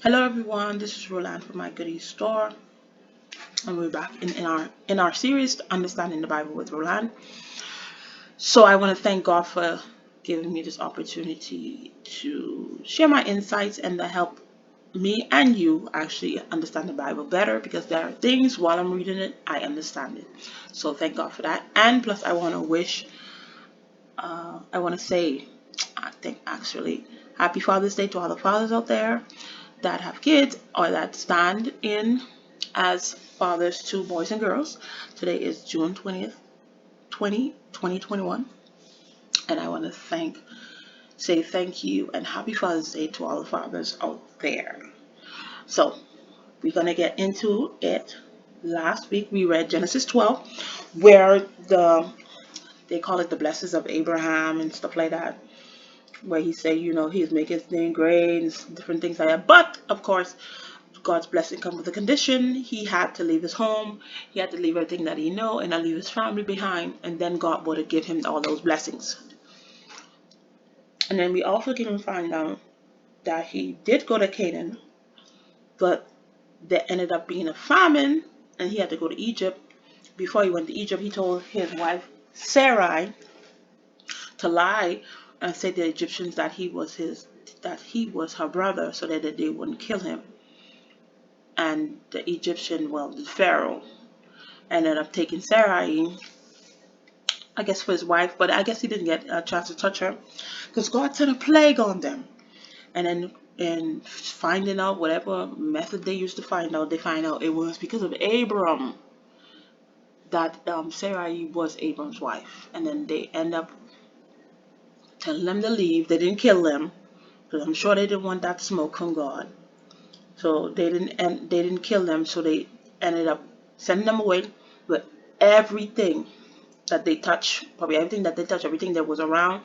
Hello everyone, this is Rolande from my goodies store, and we're back in our series Understanding the Bible with Rolande. So I want to thank God for giving me this opportunity to share my insights and to help me and you actually understand the Bible better, because there are things while I'm reading it I understand it. So thank God for that. And plus I want to say, I think actually, Happy Father's Day to all the fathers out there that have kids or that stand in as fathers to boys and girls. Today is June 20th, 2021. And I want to say thank you and happy Father's Day to all the fathers out there. So we're going to get into it. Last week we read Genesis 12, where they call it the blessings of Abraham and stuff like that, where he said, he's making his name great and different things like that. But of course, God's blessing come with a condition. He had to leave his home. He had to leave everything that he knew and leave his family behind. And then God would give him all those blessings. And then we also can find out that he did go to Canaan, but there ended up being a famine, and he had to go to Egypt. Before he went to Egypt, he told his wife Sarai to lie and say to the Egyptians that he was her brother, so that they wouldn't kill him. And the Egyptian, the Pharaoh, ended up taking Sarai, I guess, for his wife, but I guess he didn't get a chance to touch her because God sent a plague on them. And then, in finding out whatever method they used to find out, they find out it was because of Abram that Sarai was Abram's wife. And then they end up telling them to leave. They didn't kill them because I'm sure they didn't want that smoke from God. So they didn't kill them. So they ended up sending them away with everything that they touch, probably everything that they touch, everything that was around.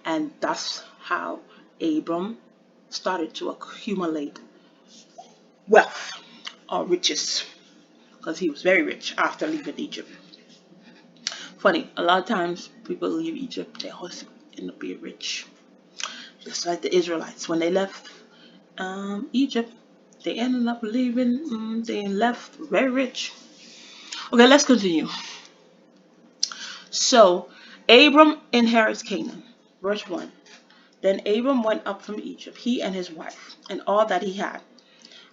And that's how Abram started to accumulate wealth or riches, because he was very rich after leaving Egypt. Funny, a lot of times people leave Egypt, they always end up being rich. Just like the Israelites, when they left Egypt, they ended up leaving, they left very rich. Okay, let's continue. So, Abram inherits Canaan. Verse 1. Then Abram went up from Egypt, he and his wife, and all that he had,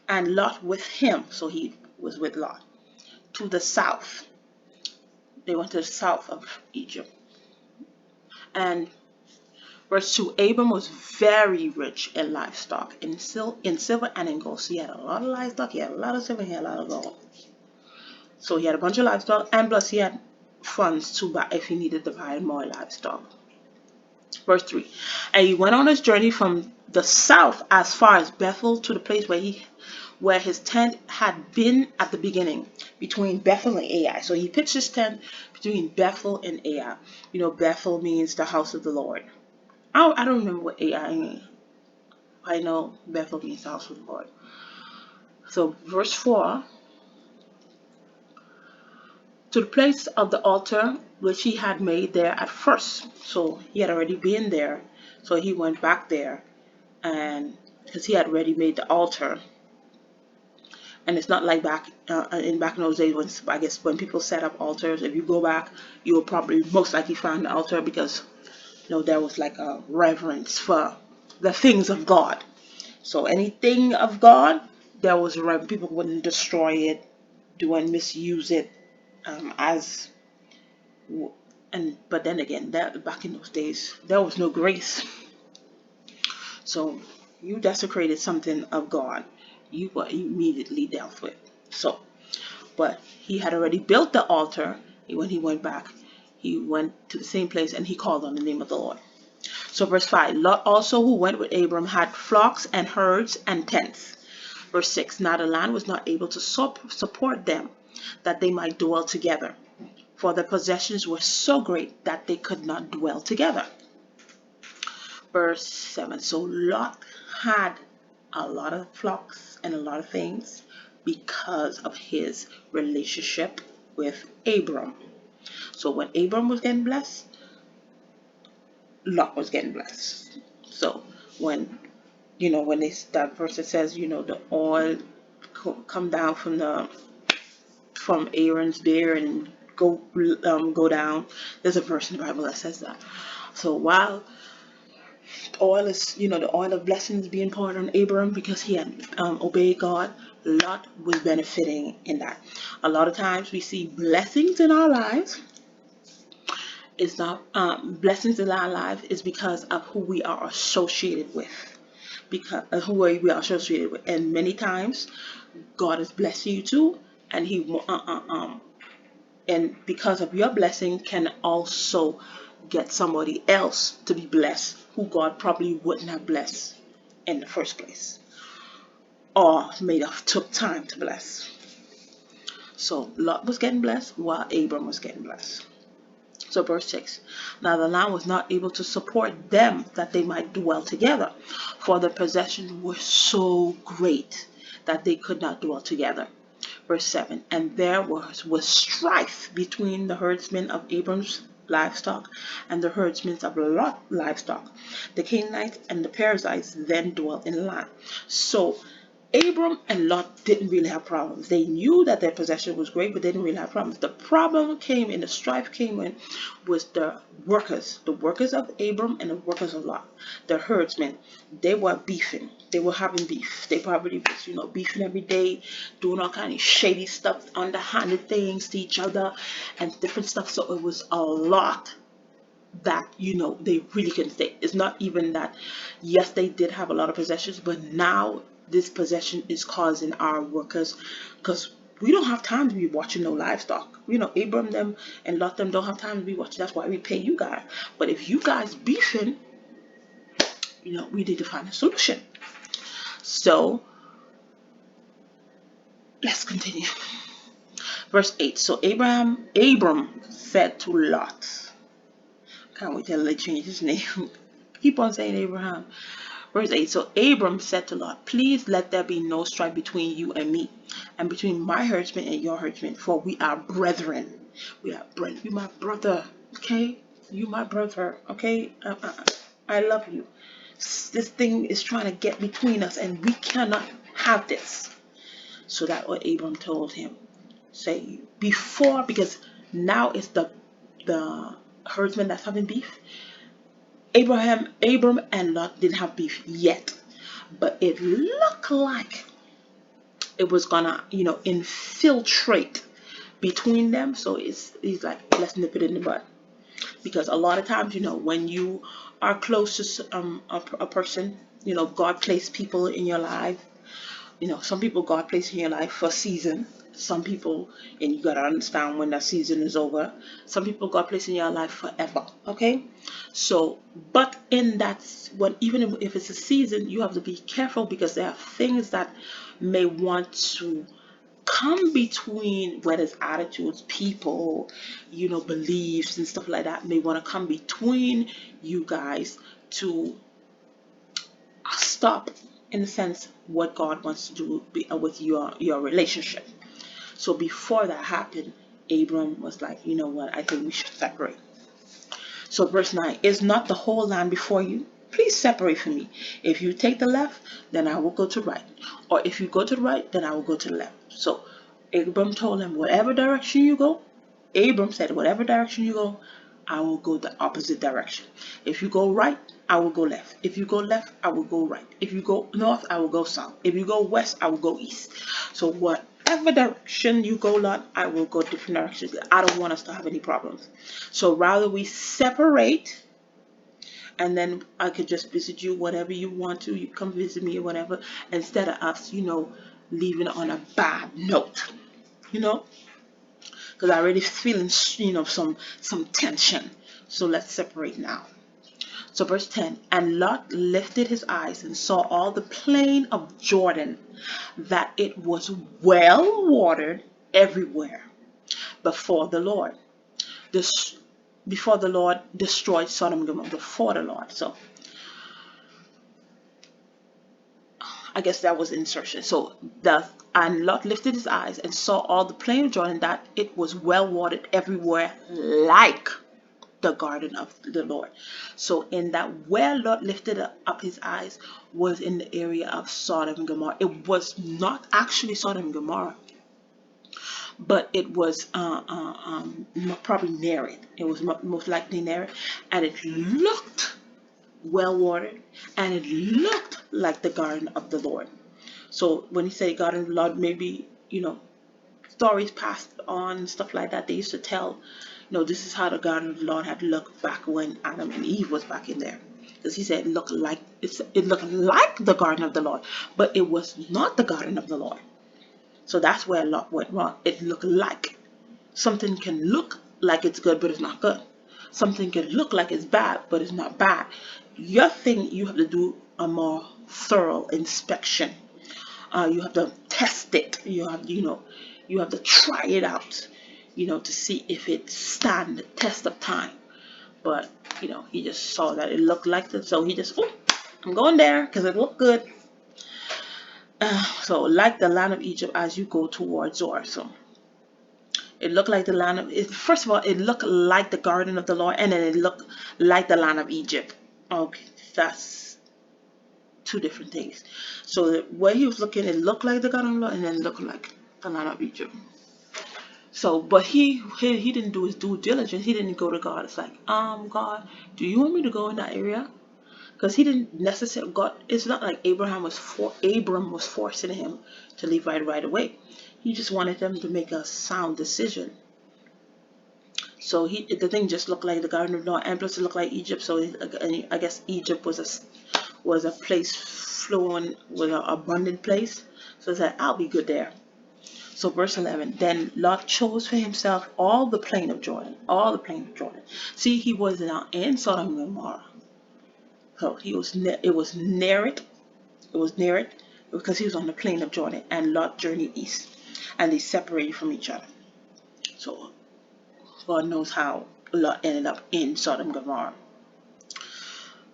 and Lot with him. So he was with Lot, to the south. They went to the south of Egypt. And verse 2, Abram was very rich in livestock, in silver and in gold. So he had a lot of livestock, he had a lot of silver, he had a lot of gold. So he had a bunch of livestock, and plus he had funds to buy if he needed to buy more livestock. Verse 3, and he went on his journey from the south as far as Bethel, to the place where his tent had been at the beginning, between Bethel and Ai. So he pitched his tent between Bethel and Ai. Bethel means the house of the Lord. I don't remember what Ai means. I know Bethel means the house of the Lord. So verse 4, to the place of the altar which he had made there at first. So he had already been there. So he went back there, and because he had already made the altar. And it's not like back in those days, when I guess when people set up altars, if you go back, you will probably most likely find the altar, because there was like a reverence for the things of God. So anything of God, there was people wouldn't destroy it, do and misuse it, as but then again, that back in those days there was no grace. So you desecrated something of God, you were immediately dealt with. So, but he had already built the altar. When he went back, he went to the same place and he called on the name of the Lord. So verse 5, Lot also, who went with Abram, had flocks and herds and tents. Verse 6, now the land was not able to support them, that they might dwell together, for their possessions were so great that they could not dwell together. Verse 7, so Lot had a lot of flocks and a lot of things because of his relationship with Abram. So when Abram was getting blessed, Lot was getting blessed. So when when that person says, the oil come down from Aaron's beard and go down. There's a verse in the Bible that says that. So while oil is, the oil of blessings being poured on Abram because he had obeyed God, Lot was benefiting in that. A lot of times we see blessings in our lives. It's not blessings in our life is because of who we are associated with, because we are associated with, and many times God is blessing you too, and and because of your blessing can also get somebody else to be blessed who God probably wouldn't have blessed in the first place or may have took time to bless. So Lot was getting blessed while Abram was getting blessed. So verse 6, now the land was not able to support them that they might dwell together, for the possessions were so great that they could not dwell together. Verse 7, and there was strife between the herdsmen of Abram's livestock and the herdsmen of Lot's livestock. The Canaanites and the Perizzites then dwelt in the land. So Abram and Lot didn't really have problems. They knew that their possession was great, but they didn't really have problems. The problem came in, the strife came in, was the workers of Abram and the workers of Lot, the herdsmen. They were beefing. They were having beef. They probably was, beefing every day, doing all kind of shady stuff, underhanded things to each other, and different stuff. So it was a lot that they really couldn't stay. It's not even that. Yes, they did have a lot of possessions, but now this possession is causing our workers, because we don't have time to be watching no livestock. Abram them and Lot them don't have time to be watching. That's why we pay you guys. But if you guys beefing, we need to find a solution. So let's continue. Verse 8. So Abram said to Lot, can't wait till they change his name. Keep on saying Abraham. Verse 8, so Abram said to Lot, please let there be no strife between you and me, and between my herdsmen and your herdsmen, for we are brethren. We are brethren. You my brother, okay? You my brother, okay? I love you. This thing is trying to get between us, and we cannot have this. So that's what Abram told him. Say, before, because now it's the herdsman that's having beef. Abram and Lot didn't have beef yet, but it looked like it was gonna, infiltrate between them. So he's like, let's nip it in the bud, because a lot of times, when you are close to a person, God placed people in your life. Some people God placed in your life for a season. Some people, and you gotta understand when that season is over. Some people God placed in your life forever. Okay, so but in that, even if it's a season, you have to be careful, because there are things that may want to come between, whether it's attitudes, people, beliefs and stuff like that, may want to come between you guys to stop, in a sense, what God wants to do with your relationship. So before that happened, Abram was like, you know what, I think we should separate. So verse 9, is not the whole land before you? Please separate from me. If you take the left, then I will go to the right. Or if you go to the right, then I will go to the left. So Abram told him, whatever direction you go, Abram said, whatever direction you go, I will go the opposite direction. If you go right, I will go left. If you go left, I will go right. If you go north, I will go south. If you go west, I will go east. So whatever direction you go, Lot, I will go different directions. I don't want us to have any problems. So rather we separate, and then I could just visit you whenever you want to. You come visit me or whatever, instead of us, leaving on a bad note. Because I already feeling, some tension. So let's separate now. So verse 10, and Lot lifted his eyes and saw all the plain of Jordan, that it was well watered everywhere before the Lord. Before the Lord destroyed Sodom and Gomorrah, before the Lord. So I guess that was insertion. So and Lot lifted his eyes and saw all the plain of Jordan, that it was well watered everywhere, like the garden of the Lord. So in that, where Lot lifted up his eyes was in the area of Sodom and Gomorrah. It was not actually Sodom and Gomorrah, but it was probably near it. It was most likely near it, and it looked well watered, and it looked like the garden of the Lord. So when he said garden of the Lord, maybe, stories passed on, stuff like that. They used to tell, this is how the garden of the Lord had looked back when Adam and Eve was back in there. Because he said it looked like the garden of the Lord, but it was not the garden of the Lord. So that's where Lot went wrong. It looked like. Something can look like it's good, but it's not good. Something can look like it's bad, but it's not bad. Your thing, you have to do a more thorough inspection. You have to test it. You have to try it out, to see if it stand the test of time. But, he just saw that it looked like it, so he just, I'm going there because it looked good. So like the land of Egypt as you go towards Zoar. So it looked like the land of, first of all, it looked like the garden of the Lord, and then it looked like the land of Egypt. Okay, that's two different things. So the way he was looking, it looked like the garden of the Lord, and then it looked like the land of Egypt. So, but he didn't do his due diligence. He didn't go to God. It's like, God, do you want me to go in that area? Because he didn't necessarily, God, it's not like Abram was forcing him to leave right away. He just wanted them to make a sound decision. So the thing just looked like the Garden of Noah, and plus it looked like Egypt. So I guess Egypt was a place flowing, was an abundant place. So it's like, I'll be good there. So verse 11, then Lot chose for himself all the plain of Jordan, See, he was now in Sodom and Gomorrah. So it was near it. It was near it because he was on the plain of Jordan, and Lot journeyed east, and they separated from each other. So God knows how Lot ended up in Sodom and Gomorrah.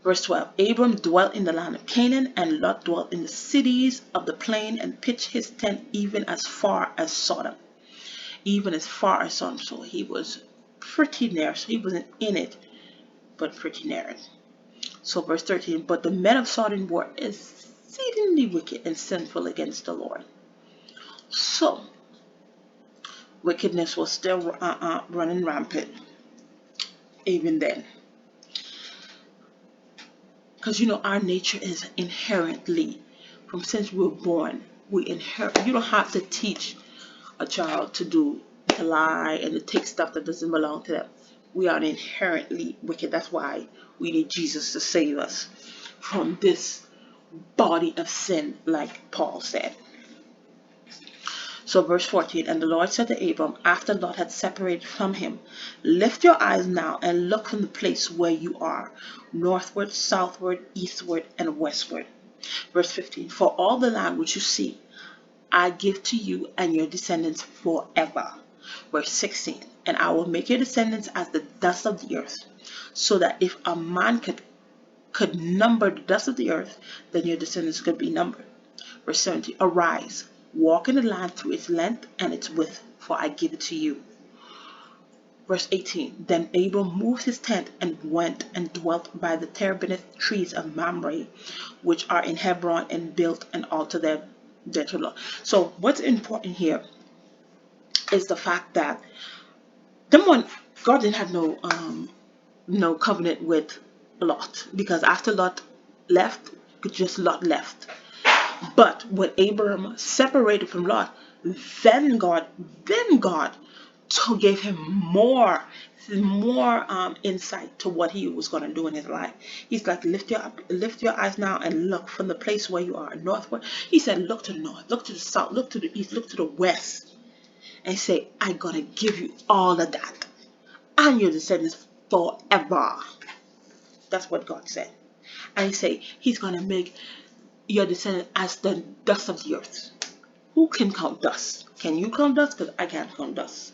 Verse 12, Abram dwelt in the land of Canaan, and Lot dwelt in the cities of the plain, and pitched his tent even as far as Sodom. So he was pretty near. So he wasn't in it, but pretty near it. So verse 13, but the men of Sodom were exceedingly wicked and sinful against the Lord. So wickedness was still running rampant even then. Because our nature is inherently, from since we were born, we inherit. You don't have to teach a child to lie and to take stuff that doesn't belong to them. We are inherently wicked. That's why we need Jesus to save us from this body of sin, like Paul said. So verse 14, and the Lord said to Abram, after Lot had separated from him, lift your eyes now and look from the place where you are, northward, southward, eastward, and westward. Verse 15, for all the land which you see, I give to you and your descendants forever. Verse 16, and I will make your descendants as the dust of the earth, so that if a man could number the dust of the earth, then your descendants could be numbered. Verse 17, arise, walk in the land through its length and its width, for I give it to you. Verse 18, then Abram moved his tent and went and dwelt by the terebinth trees of Mamre, which are in Hebron, and built an altar there to the Lord. So what's important here is the fact that God didn't have no covenant with Lot, because after Lot left, just Lot left. But when Abram separated from Lot, then God gave him more insight to what he was going to do in his life. He's like, lift your eyes now and look from the place where you are, northward. He said, look to the north, look to the south, look to the east, look to the west, and say, I'm going to give you all of that and your descendants forever. That's what God said. And he said, he's going to make your descendant as the dust of the earth. Who can count dust? Can you count dust? Because I can't count dust.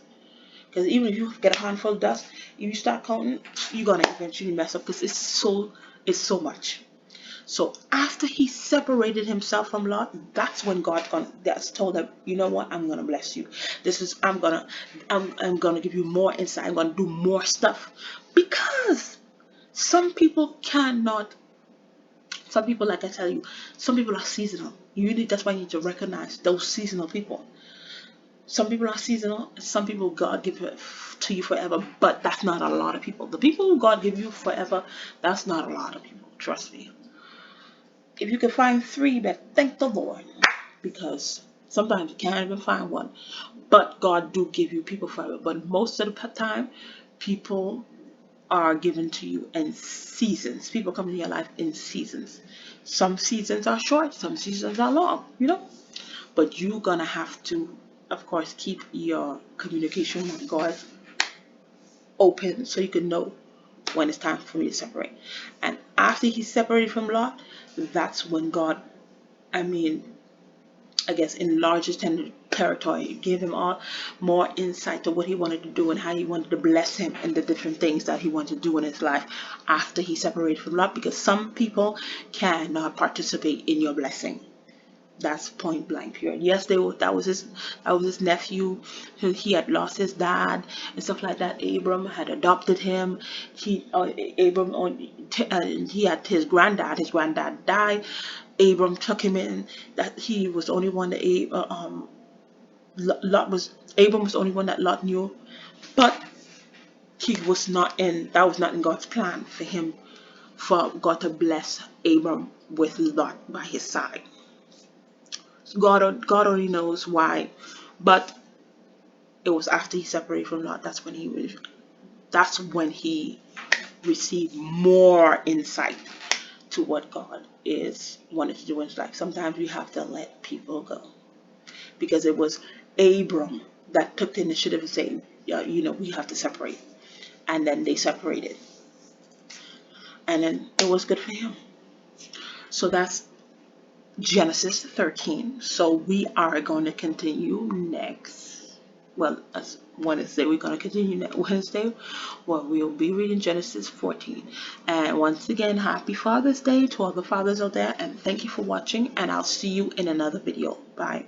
Because even if you get a handful of dust, if you start counting, you're gonna eventually mess up, because it's so much. So after he separated himself from Lot, that's when that's told him, you know what, I'm gonna bless you. I'm gonna give you more insight. I'm gonna do more stuff. Because some people cannot, some people, like I tell you, some people are seasonal. That's why you need to recognize those seasonal people. Some people are seasonal, some people God give it to you forever, but that's not a lot of people. The people who God give you forever, that's not a lot of people. Trust me. If you can find three, but thank the Lord, because sometimes you can't even find one. But God do give you people forever. But most of the time, people are given to you in seasons. People come into your life in seasons. Some seasons are short, some seasons are long, But you're gonna have to, of course, keep your communication with God open so you can know when it's time for you to separate. And after he separated from Lot, that's when God, I mean, I guess, enlarged his territory, gave him all more insight to what he wanted to do and how he wanted to bless him and the different things that he wanted to do in his life after he separated from Lot. Because some people cannot participate in your blessing. That's point blank period. Yes, that was his nephew. He had lost his dad and stuff like that. Abram had adopted him. He had his granddad. His granddad died. Abram took him in. That he was the only one that Abram was the only one that Lot knew, but he was not in. That was not in God's plan for him, for God to bless Abram with Lot by his side. God only knows why, but it was after he separated from Lot. That's when he received more insight to what God is wanted to do in his life. Sometimes we have to let people go, because it was Abram that took the initiative to say, yeah, we have to separate, and then they separated, and then it was good for him. So that's Genesis 13. So we are going to continue next. Well, as Wednesday, we're going to continue next Wednesday. Well, we'll be reading Genesis 14. And once again, happy Father's Day to all the fathers out there. And thank you for watching. And I'll see you in another video. Bye.